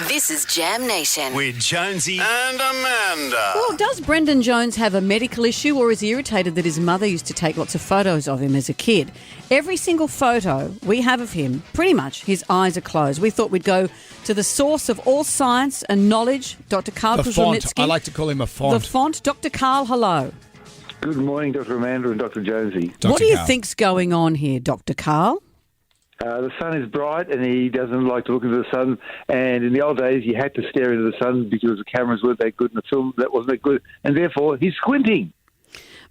This is Jam Nation. With Jonesy and Amanda. Well, does Brendan Jones have a medical issue, or is he irritated that his mother used to take lots of photos of him as a kid? Every single photo we have of him, pretty much, his eyes are closed. We thought we'd go to the source of all science and knowledge, Dr. Karl. The font. I like to call him a font. The font. Dr. Karl, hello. Good morning, Dr. Amanda and Dr. Jonesy. What do you think's going on here, Dr. Karl? The sun is bright and he doesn't like to look into the sun. And in the old days, you had to stare into the sun because the cameras weren't that good and the film that wasn't that good. And therefore, he's squinting.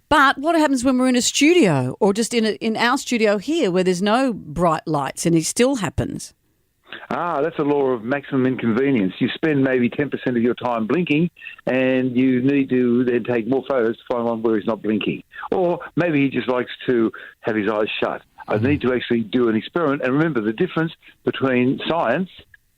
But what happens when we're in a studio or just in our studio here where there's no bright lights and it still happens? That's a law of maximum inconvenience. You spend maybe 10% of your time blinking and you need to then take more photos to find one where he's not blinking. Or maybe he just likes to have his eyes shut. I need to actually do an experiment. And remember, the difference between science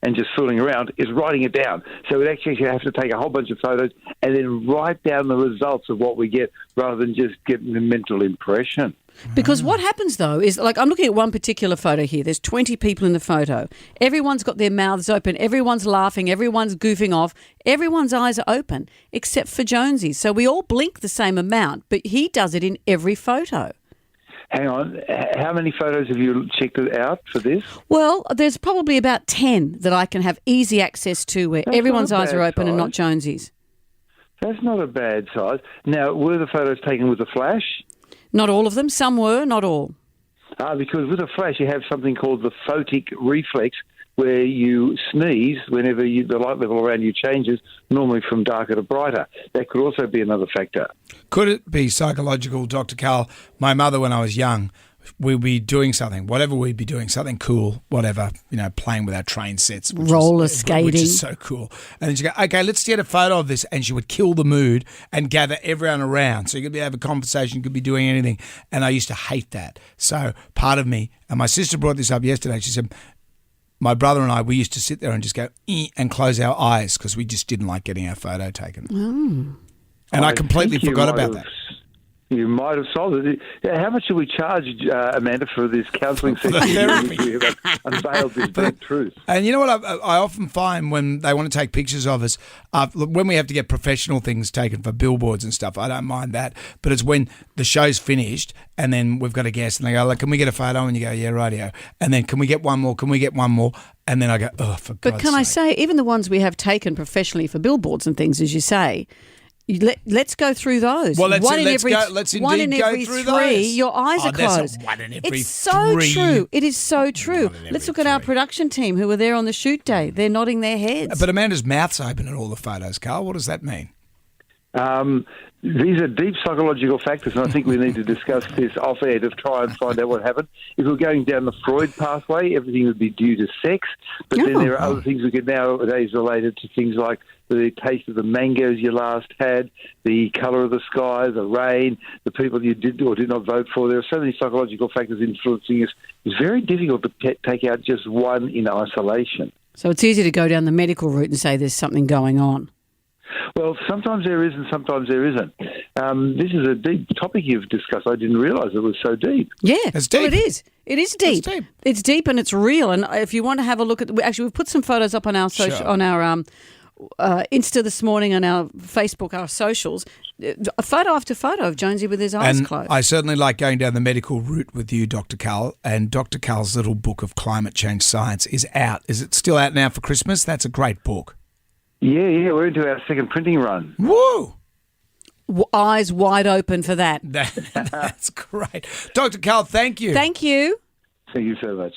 and just fooling around is writing it down. So we actually have to take a whole bunch of photos and then write down the results of what we get rather than just getting the mental impression. Because what happens, though, is, like, I'm looking at one particular photo here. There's 20 people in the photo. Everyone's got their mouths open. Everyone's laughing. Everyone's goofing off. Everyone's eyes are open, except for Jonesy. So we all blink the same amount, but he does it in every photo. Hang on. How many photos have you checked it out for this? Well, there's probably about 10 that I can have easy access to where everyone's eyes are open and not Jonesy's. That's not a bad size. Now, were the photos taken with a flash? Not all of them. Some were, not all. Because with a flash, you have something called the photic reflex, where you sneeze whenever the light level around you changes, normally from darker to brighter. That could also be another factor. Could it be psychological, Dr. Karl? My mother, when I was young, we'd be doing something, whatever we'd be doing, something cool, whatever, playing with our train sets. Roller skating. Which is so cool. And then she'd go, okay, let's get a photo of this. And she would kill the mood and gather everyone around. So you could have a conversation, you could be doing anything. And I used to hate that. So part of me, and my sister brought this up yesterday, she said, my brother and I, we used to sit there and just go and close our eyes because we just didn't like getting our photo taken. And I completely forgot about that. You might have solved it. How much should we charge, Amanda, for this counselling session in which we have unveiled this big truth? And you know what I often find when they want to take pictures of us, when we have to get professional things taken for billboards and stuff, I don't mind that. But it's when the show's finished and then we've got a guest and they go, like, can we get a photo? And you go, yeah, rightio. And then can we get one more? Can we get one more? And then I go, oh, for God's sake. But can I say, even the ones we have taken professionally for billboards and things, as you say, let's go through those. Well, let's one in indeed go three, through those. your eyes are closed. One in every it's so three. true. It is so true. Let's look at our three. production team who were there on the shoot day. They're nodding their heads. But Amanda's mouth's open in all the photos, Karl. What does that mean? These are deep psychological factors, and I think we need to discuss this off-air to try and find out what happened. If we're going down the Freud pathway, everything would be due to sex, but then there are other things we could nowadays related to things like the taste of the mangoes you last had, the colour of the sky, the rain, the people you did or did not vote for. There are so many psychological factors influencing us. It's very difficult to take out just one in isolation. So it's easy to go down the medical route and say there's something going on. Well, sometimes there is and sometimes there isn't. This is a deep topic you've discussed. I didn't realise it was so deep. Yeah, it's deep. Well, it is. It is deep. It's deep. It's deep and it's real. And if you want to have a look at, actually, we've put some photos up on our on our Insta this morning, on our Facebook, our socials. Photo after photo of Jonesy with his eyes closed. I certainly like going down the medical route with you, Dr. Karl. And Dr. Karl's little book of climate change science is out. Is it still out now for Christmas? That's a great book. Yeah, we're into our second printing run. Woo! Eyes wide open for that. That's great. Dr. Karl, thank you. Thank you. Thank you so much.